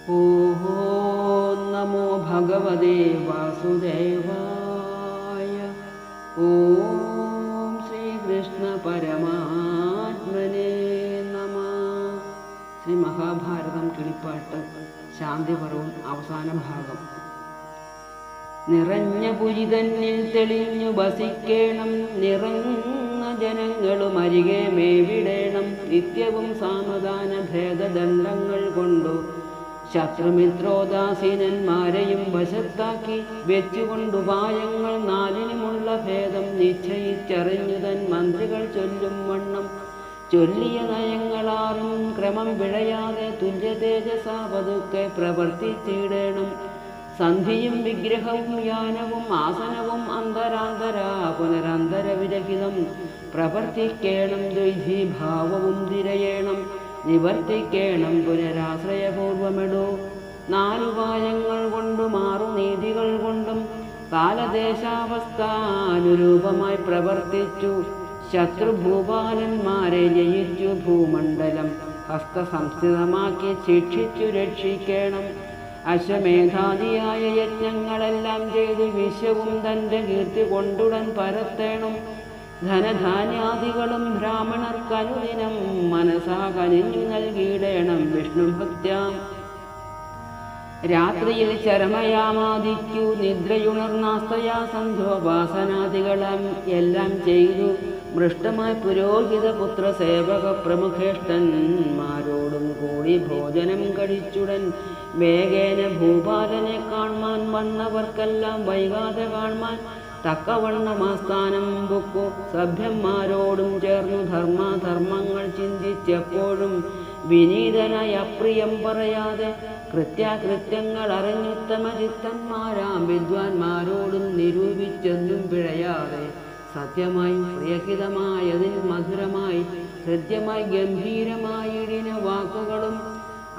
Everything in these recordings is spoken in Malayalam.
ഓഹോ നമോ ഭഗവതേ വാസുദേവായ. ഓം ശ്രീകൃഷ്ണ പരമാത്മനേ നമഃ. ശ്രീ മഹാഭാരതം കിളിപ്പാട്ട് ശാന്തിപർവം അവസാന ഭാഗം. നിറഞ്ഞ പുരി തന്നിൽ തെളിഞ്ഞു വസിക്കേണം, നിറഞ്ഞ ജനങ്ങളും അരികെ മേവിടേണം. നിത്യവും സാമദാന ഭേദദണ്ഡങ്ങൾ കൊണ്ടു ശത്രുമിത്രോദാസീനന്മാരെയും വശത്താക്കി വെച്ചുകൊണ്ടുപായങ്ങൾ നാലിനുമുള്ള ഭേദം നിശ്ചയിച്ചറിഞ്ഞു തൻ മന്ത്രികൾ ചൊല്ലും വണ്ണം ചൊല്ലിയ നയങ്ങളാറും ക്രമം പിഴയാതെ തുല്യ തേജസാ പതുക്കെ പ്രവർത്തിച്ചിടേണം. സന്ധിയും വിഗ്രഹവും യാനവും ആസനവും അന്തരാന്തരാ പുനരന്തര വിരഹിതം പ്രവർത്തിക്കേണം. ദ്വൈധീഭാവവും തിരയേണം, നിവർത്തിക്കേണം പുനരാശ്രയപൂർവമെടോ. നാലുപായങ്ങൾ കൊണ്ടും നീതികൾ കൊണ്ടും കാലദേശാവസ്ഥാനുരൂപമായി പ്രവർത്തിച്ചു ശത്രുഭൂപാലന്മാരെ ജയിച്ചു ഭൂമണ്ഡലം ഹസ്തസംസ്ഥിതമാക്കി ശിക്ഷിച്ചു രക്ഷിക്കേണം. അശ്വമേധാദിയായ യജ്ഞങ്ങളെല്ലാം ചെയ്തു വിശ്വവും തൻ്റെ കീർത്തി കൊണ്ടുടൻ പരത്തേണം. ധനധാന്യാദികളും ബ്രാഹ്മണർക്കനുദിനം മനസാ കനിഞ്ഞു നൽകിയിടേണം വിഷ്ണുഭക്ത്യാം. രാത്രിയിൽ ചരമയാമാദിക്കു നിദ്രയുണർന്നാസ്തയാ സന്ധ്യോപാസനാദികളും എല്ലാം ചെയ്തു മൃഷ്ടമായി പുരോഹിത പുത്ര സേവക പ്രമുഖേഷ്ടന്മാരോടും കൂടി ഭോജനം കഴിച്ചുടൻ വേഗേന ഭൂപാലനെ കാൺമാൻ വന്നവർക്കെല്ലാം വൈകാതെ കാൺമാൻ തക്കവണ്ണമാസ്ഥാനം പൊക്കു. സഭ്യന്മാരോടും ചേർന്നു ധർമാധർമ്മങ്ങൾ ചിന്തിച്ചെപ്പോഴും വിനീതനായി അപ്രിയം പറയാതെ കൃത്യാകൃത്യങ്ങൾ അറിഞ്ഞുത്തമചിത്തന്മാരാം വിദ്വാൻമാരോടും നിരൂപിച്ചെന്നും പിഴയാതെ സത്യമായി പ്രിയഹിതമായതിൽ മധുരമായി ഹൃദ്യമായി ഗംഭീരമായിടിന വാക്കുകളും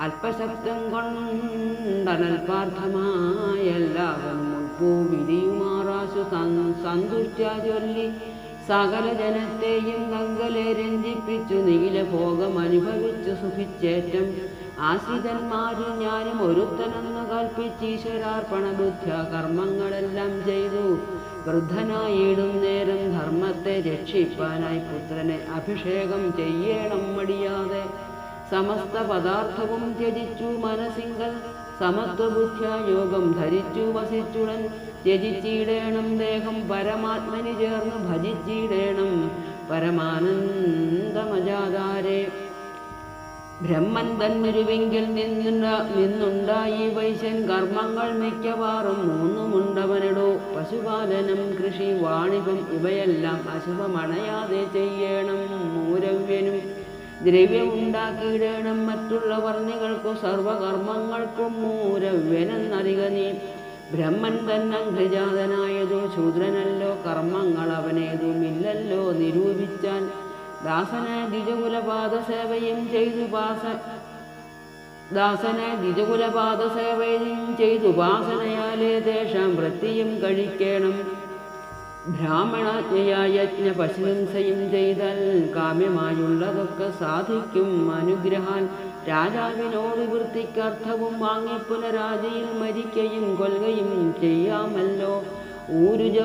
അല്പശബ്ദം കൊണ്ടനൽപാർത്ഥമായെല്ലാവരും മുൾപ്പൂവിരിയുമാറാശു സന്തുഷ്ട്യ ചൊല്ലി സകല ജനത്തെയും തങ്കലെ രഞ്ജിപ്പിച്ചു നീലഭോഗം അനുഭവിച്ചു സുഖിച്ചേറ്റം. ആശ്രിതന്മാരിൽ ഞാനും ഒരുത്തനെന്ന് കൽപ്പിച്ചീശ്വരാർപ്പണ ബുദ്ധ്യ കർമ്മങ്ങളെല്ലാം ചെയ്തു വൃദ്ധനായിടും നേരം ധർമ്മത്തെ രക്ഷിപ്പാനായി പുത്രനെ അഭിഷേകം ചെയ്യണം മടിയാതെ. സമസ്ത പദാർത്ഥവും ത്യജിച്ചു മനസ്സിങ്കൽ സമത്വബുദ്ധ്യാ യോഗം ധരിച്ചു വസിച്ചുടൻ ത്യജിച്ചിടേണം ദേഹം പരമാത്മനി ചേർന്ന് ഭജിച്ചിടേണം പരമാനന്ദമജാതാരെ. ബ്രഹ്മൻ തന്നൊരുവിങ്കിൽ നിന്നുണ്ടായി വൈശ്യൻ കർമ്മങ്ങൾ മിക്കവാറും മൂന്നുമുണ്ടവനിടോ. പശുപാലനം, കൃഷി, വാണിഭം ഇവയെല്ലാം അശുഭമണയാതെ ചെയ്യണം. മൂരവ്യനും ദ്രവ്യമുണ്ടാക്കിയിടേണം മറ്റുള്ള വർണ്ണികൾക്കു സർവകർമ്മങ്ങൾക്കും മൂരവ്യനെന്നറിക നീ. ബ്രഹ്മൻ തന്നംഘജാതനായതോ ശൂദ്രനല്ലോ, കർമ്മങ്ങൾ അവനേതുമില്ലല്ലോ നിരൂപിച്ചാൽ. ദാസനെ ദ്വിജകുലപാദസേവയും ചെയ്തുപാസനയാലേ തേഷാം വൃത്തിയും കഴിക്കണം. ബ്രാഹ്മണാജ്ഞയായ യജ്ഞ പശുഹിംസയും ചെയ്താൽ കാമ്യമായുള്ളതൊക്കെ സാധിക്കും അനുഗ്രഹാൽ. രാജാവിനോട് വൃത്തിക്കർത്ഥവും വാങ്ങി പുനരാജയിൽ മരിക്കയും കൊൽകയും ചെയ്യാമല്ലോ. ഊരുജ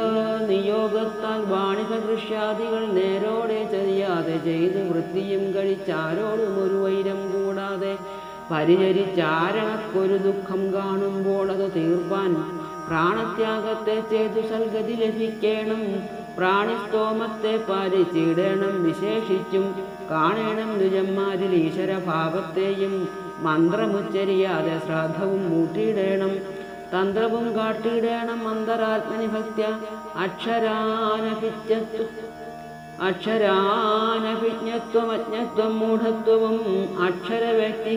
നിയോഗത്താൽ വാണിഭ കൃഷ്യാദികൾ നേരോടെ ചെയ്യാതെ ചെയ്തു വൃത്തിയും കഴിച്ചാരോടും ഒരു വൈരം കൂടാതെ പരിചരിച്ചാരണക്കൊരു ദുഃഖം കാണുമ്പോൾ അത് തീർപ്പാൻ പ്രാണത്യാഗത്തെ ചെയ്തു സൽഗതി ലഭിക്കണം. പ്രാണിസ്തോമത്തെ പാലിച്ചിടണം വിശേഷിച്ചും കാണണം ദ്വിജന്മാരിൽ ഈശ്വരഭാവത്തെയും. മന്ത്രമുച്ചരിയാതെ ശ്രാദ്ധവും മൂട്ടിയിടേണം, തന്ത്രവും കാട്ടിയിടേണം അന്തരാത്മനി ഭക്ത്യ. അക്ഷരാനഭിജ്ഞത്വം അജ്ഞത്വം മൂഢത്വവും അക്ഷരവ്യക്തി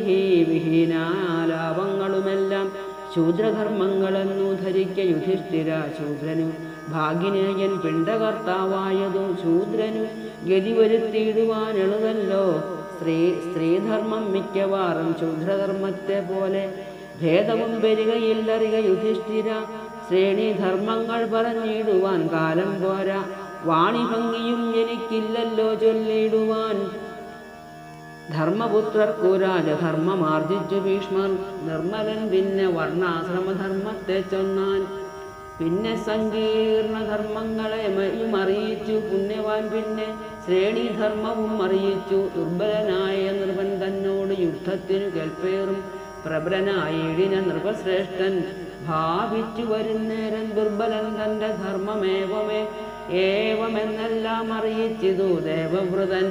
വിഹീനാലാപങ്ങളുമെല്ലാം ശൂദ്രധർമ്മങ്ങളെന്നു ധരിക്ക യുധിഷ്ഠിര. ശൂദ്രനു ഭാഗിനേയൻ പിണ്ടകർത്താവായതു ശൂദ്രനു ഗതി വരുത്തിയിടുവാനെളുതല്ലോ. സ്ത്രീധർമ്മം മിക്കവാറും ശൂദ്രധർമ്മത്തെ പോലെ ഭേദവും വരികയില്ലറിക യുധിഷ്ഠിര. ശ്രേണീധർമ്മങ്ങൾ പറഞ്ഞിടുവാൻ കാലം പോരാ, വാണിഭംഗിയും എനിക്കില്ലല്ലോ ചൊല്ലിടുവാൻ. ധർമ്മപുത്രർക്കു രാജധർമ്മമാർജിച്ചു ഭീഷ്മർ. നിർമ്മലൻ പിന്നെ വർണ്ണാശ്രമധർമ്മത്തെ ചൊന്നാൻ. പിന്നെ സങ്കീർണധർമ്മങ്ങളെയും അറിയിച്ചു പുണ്യവാൻ. പിന്നെ ശ്രേണീധർമ്മവും അറിയിച്ചു. ദുർബലനായ നൃപൻ തന്നോട് യുദ്ധത്തിനു കെൽപ്പേറും പ്രബലനായിടിന നൃപശ്രേഷ്ഠൻ. ഭാവിച്ചു വരുന്നേരം ദുർബലൻ തൻ്റെ ഏവമെന്നെല്ലാം അറിയിച്ചിതു ദേവവ്രതൻ.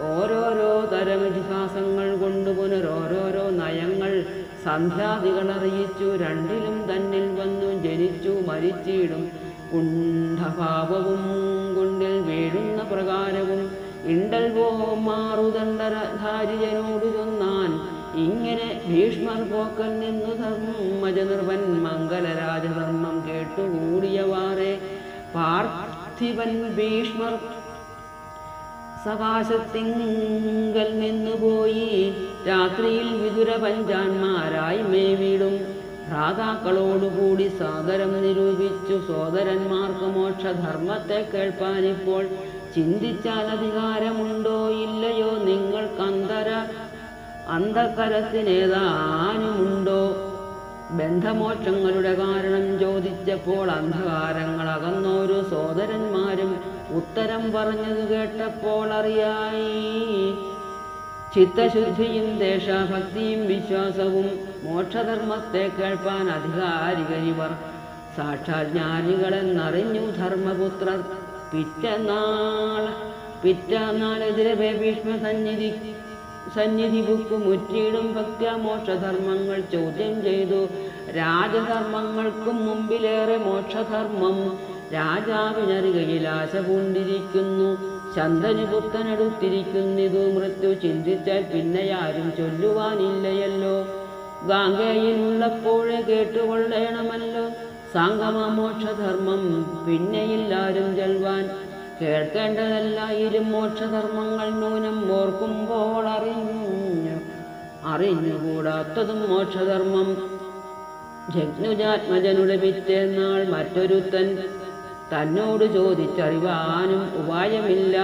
ഓരോരോ തരം ഇതിഹാസങ്ങൾ കൊണ്ടു പുനരോരോരോ നയങ്ങൾ സന്ധ്യാദികൾ അറിയിച്ചു. രണ്ടിലും തന്നിൽ വന്നു ജനിച്ചു മരിച്ചിടും കുണ്ഠഭാവവും കുണ്ടിൽ വീഴുന്ന പ്രകാരവും ഇണ്ടൽ മാറുദണ്ഡധാരിജനോടു ചൊന്നാൻ. ഇങ്ങനെ ഭീഷ്മർ പോക്കൽ നിന്നു ധർമ്മജനൃപൻ മംഗലരാജധർമ്മം കേട്ടുകൂടിയവാറെ പാർത്ഥിവൻ ഭീഷ്മർ സകാശത്തിങ്കൽ നിന്നുപോയി. രാത്രിയിൽ വിതുര പഞ്ചാന്മാരായി മേവിടും ഭ്രാതാക്കളോടുകൂടി സാദരം നിരൂപിച്ചു. സോദരന്മാർക്ക് മോക്ഷധർമ്മത്തെ കേൾപ്പാനിപ്പോൾ ചിന്തിച്ചാൽ അധികാരമുണ്ടോ ഇല്ലയോ നിങ്ങൾക്ക് അന്ധകരത്തിനേതാനുമുണ്ടോ? ബന്ധമോക്ഷങ്ങളുടെ കാരണം ചോദിച്ചപ്പോൾ അന്ധകാരങ്ങൾ അകന്നോരു സോദരന്മാരും ഉത്തരം പറഞ്ഞത് കേട്ടപ്പോൾ അറിയായി. ചിത്തശുദ്ധിയും ദേശഭക്തിയും വിശ്വാസവും മോക്ഷധർമ്മത്തെ കേൾപ്പാൻ അധികാരികരിവർ സാക്ഷാൽ ജ്ഞാനികളെന്നറിഞ്ഞു ധർമ്മപുത്രർ. പിറ്റന്നാളെതിരെ ഭീഷ്മ സന്നിധി ബുക്ക് മുറ്റിയിടും ഭക്ത്യ മോക്ഷധർമ്മങ്ങൾ ചോദ്യം ചെയ്തു. രാജധർമ്മങ്ങൾക്കും മുമ്പിലേറെ മോക്ഷധർമ്മം. രാജാവിനറികയിൽ ആശ പൂണ്ടിരിക്കുന്നു. ശന്തനുപുത്തനടുത്തിരിക്കുന്നിതു മൃത്യു ചിന്തിച്ചാൽ പിന്നെയാരും ചൊല്ലുവാനില്ലയല്ലോ. ഗാംഗേയനുള്ളപ്പോഴേ കേട്ടുകൊള്ളേണമല്ലോ സാംഗമോക്ഷധർമ്മം. പിന്നെയില്ലാരും ചൊൽവാൻ കേൾക്കേണ്ടതെല്ലായിരും മോക്ഷധർമ്മങ്ങൾ നൂനം ഓർക്കുമ്പോൾ അറിഞ്ഞുകൂടാത്തതും മോക്ഷധർമ്മം. ജഗ്നുജാത്മജനുടെ പിറ്റേന്നാൾ മറ്റൊരുത്തൻ തന്നോട് ചോദിച്ചറിവാനും ഉപായമില്ല.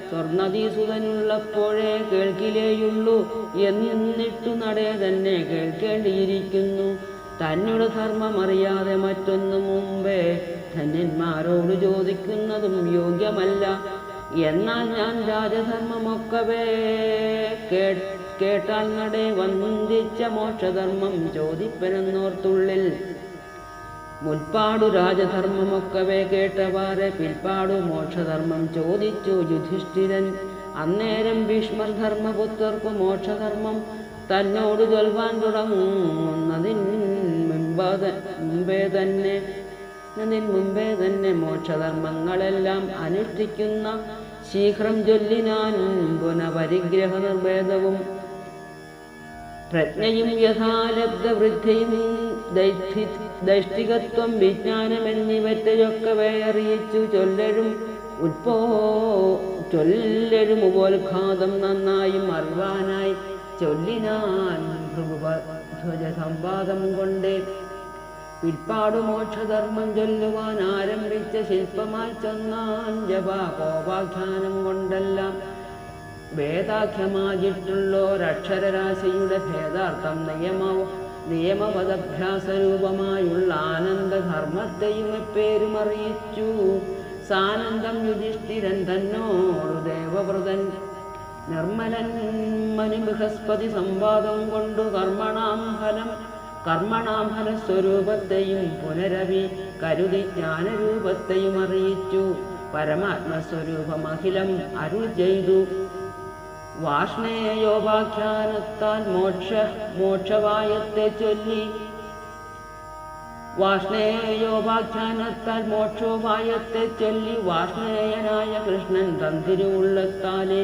സ്വർണദീസുതനുള്ളപ്പോഴേ കേൾക്കിലേയുള്ളൂ എന്നിട്ടു നടേ തന്നെ കേൾക്കേണ്ടിയിരിക്കുന്നു. തന്നോട് ധർമ്മമറിയാതെ മറ്റൊന്നു മുമ്പേ ധന്യന്മാരോട് ചോദിക്കുന്നതും യോഗ്യമല്ല. എന്നാൽ ഞാൻ രാജധർമ്മമൊക്കവേ കേട്ടാൽ നടേ വന്ദിച്ച മോക്ഷധർമ്മം ചോദിപ്പനെന്നോർത്തുള്ളിൽ. മുൻപാടു രാജധർമ്മമൊക്കവേ കേട്ടവാറെ പിൽപ്പാടു മോക്ഷധർമ്മം ചോദിച്ചു യുധിഷ്ഠിരൻ. അന്നേരം ഭീഷ്മർ ധർമ്മപുത്രർക്കു മോക്ഷധർമ്മം തന്നോട് ചൊൽവാൻ തുടങ്ങുന്നതിന് മുമ്പേ തന്നെ മോക്ഷധർമ്മങ്ങളെല്ലാം അനുഷ്ഠിക്കുന്ന ശീഘ്രം ചൊല്ലിനാൻ. പുനഃപരിഗ്രഹ നിർഭേദവും പ്രജ്ഞയും യഥാലബ്ധവൃദ്ധിയും ദൈഷ്ഠികത്വം വിജ്ഞാനമെന്നിവറ്റയൊക്കവേ അറിയിച്ചു. ചൊല്ലഴും ഉപോത്ഘാതം നന്നായും അറിവാനായി ചൊല്ലിനാൻ ഭൃഗുധ്വജ സംവാദം കൊണ്ട്. പിൽപ്പാടു മോക്ഷധർമ്മം ചൊല്ലുവാൻ ആരംഭിച്ച ശില്പമായി ചൊന്നാൻ ജപാകോപാഖ്യാനം കൊണ്ടെല്ലാം വേദാഖ്യമായിട്ടുള്ളോരക്ഷരരാശിയുടെ ഭേദാർത്ഥം നിയമപദഭ്യാസരൂപമായുള്ള ആനന്ദധർമ്മത്തെയും എപ്പേരും അറിയിച്ചു. സാനന്ദം യുധിഷ്ഠിരൻ തന്നോടു ദേവവ്രതൻ. നിർമ്മലൻ മനി ബൃഹസ്പതി സംവാദം കൊണ്ടു കർമ്മണാം ഫലസ്വരൂപത്തെയും പുനരവി കരുതി ജ്ഞാനരൂപത്തെയും അറിയിച്ചു. പരമാത്മസ്വരൂപമഖിലം അരുൾ ചെയ്തു. വാഷ്ണേയോപാഖ്യാനത്താൽ മോക്ഷവായത്തെ ചൊല്ലി വാഷ്ണേയനായ കൃഷ്ണൻ തന്തിരുവുള്ളത്താലെ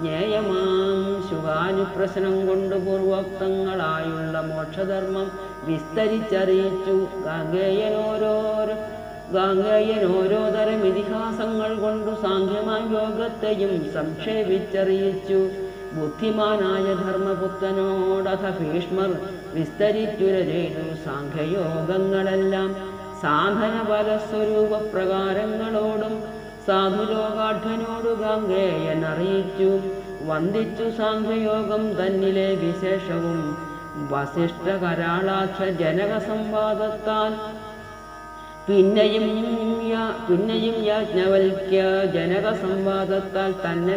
ജ്ഞേയമാം ശുഭാനുപ്രശ്നം കൊണ്ട് പൂർവോക്തങ്ങളായുള്ള മോക്ഷധർമ്മം വിസ്തരിച്ചറിയിച്ചു. ഗാംഗേയനോരോതരം ഇതിഹാസങ്ങൾ കൊണ്ടു സാഖ്യമായ യോഗത്തെയും സംക്ഷേപിച്ചറിയിച്ചു. ബുദ്ധിമാനായ ധർമ്മപുത്രനോടഥ ഭീഷ്മർ വിസ്തരിച്ചുര ചെയ്തു സാഖ്യയോഗങ്ങളെല്ലാം. സാധനഫലസ്വരൂപ പ്രകാരങ്ങളോടും സാധുലോകാഠ്യനോടു ഗാംഗേയൻ അറിയിച്ചു. വന്ദിച്ചു സാംഖ്യയോഗം തന്നിലെ വിശേഷവും വസിഷ്ഠ കരാളാക്ഷ ജനക സംവാദത്താൽ പിന്നെയും യാജ്ഞവൽക്യ ജനക സംവാദത്താൽ തന്നെ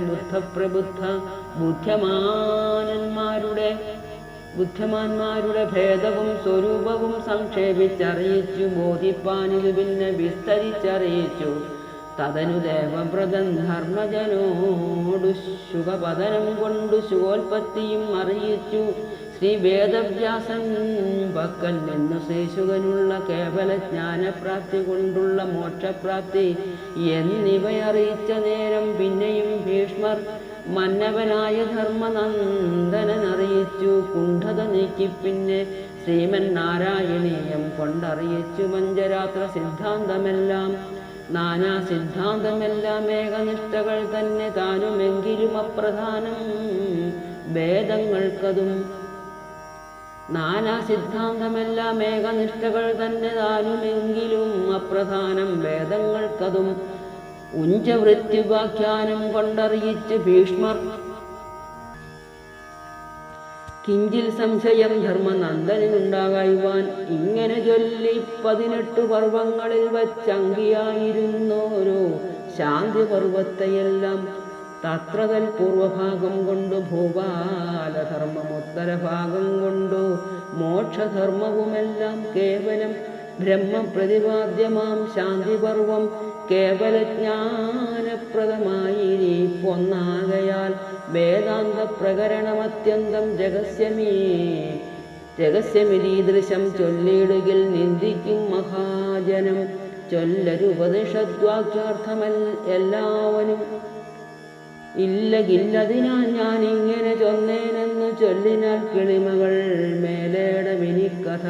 ബുദ്ധിമാന്മാരുടെ ഭേദവും സ്വരൂപവും സംക്ഷേപിച്ചറിയിച്ചു. ബോധിപ്പാനിതു പിന്നെ വിസ്തരിച്ചറിയിച്ചു. തദനു ദേവവ്രതൻ ധർമ്മജനോടു ശുഖപതനം കൊണ്ടു ശുഖോൽപത്തിയും അറിയിച്ചു. ശ്രീ വേദവ്യാസൻ പക്കൽ നിന്നു ശ്രീശുകനുള്ള കേവല ജ്ഞാനപ്രാപ്തി കൊണ്ടുള്ള മോക്ഷപ്രാപ്തി എന്നിവയറിയിച്ച നേരം പിന്നെയും ഭീഷ്മർ മന്നവനായ ധർമ്മനന്ദനറിയിച്ചു. കുണ്ഠത നീക്കി പിന്നെ ശ്രീമൻ നാരായണീയം കൊണ്ടറിയിച്ചു. പഞ്ചരാത്ര സിദ്ധാന്തമെല്ലാം നാനാ സിദ്ധാന്തമെല്ലാം ഏകനിഷ്ഠകൾ തന്നെ താനുമെങ്കിലും അപ്രധാനം വേദങ്ങൾക്കതും നാനാ സിദ്ധാന്തമെല്ലാം ഏകനിഷ്ഠകൾ തന്നെ താനുമെങ്കിലും അപ്രധാനം വേദങ്ങൾക്കതും ഉഞ്ചവൃത്യുവാഖ്യാനം കൊണ്ടറിയിച്ച് ഭീഷ്മർ. കിഞ്ചിൽ സംശയം ധർമ്മനന്ദനുണ്ടാകാൻ ഇങ്ങനെ ചൊല്ലി 18 പർവ്വങ്ങളിൽ വച്ചങ്കിയായിരുന്നോരോ ശാന്തി പർവ്വത്തെയെല്ലാം തത്രതൽ പൂർവഭാഗം കൊണ്ടു ഭൂപാലധർമ്മം ഉത്തരഭാഗം കൊണ്ടു മോക്ഷധർമ്മവുമെല്ലാം കേവലം ബ്രഹ്മപ്രതിപാദ്യമാം ശാന്തിപർവം കേവലജ്ഞാനപ്രദമായി പൊന്നാകയാൽ വേദാന്ത പ്രകരണമത്യന്തം രഹസ്യമീദൃശം ചൊല്ലിയിടുകിൽ നിന്ദിക്കും മഹാജനം. ചൊല്ലരുപനിഷദ്വാക്യാർത്ഥമെല്ലാവനും ഇല്ലതിനാൽ ഞാനിങ്ങനെ ചൊന്നേനെന്നു ചൊല്ലിനാൽ കിളിമകൾ മേലേടമിനിക്കഥ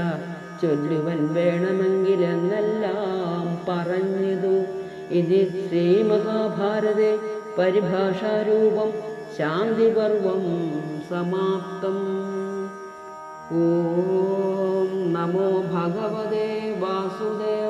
ചൊല്ലുവൻ വേണമെങ്കിലെന്നെല്ലാം പറഞ്ഞിതു. ഇത് ശ്രീമഹാഭാരതെ പരിഭാഷാരൂപം ശാന്തിപർവം സമാപ്തം. ഓം നമോ ഭഗവതേ വാസുദേവായ.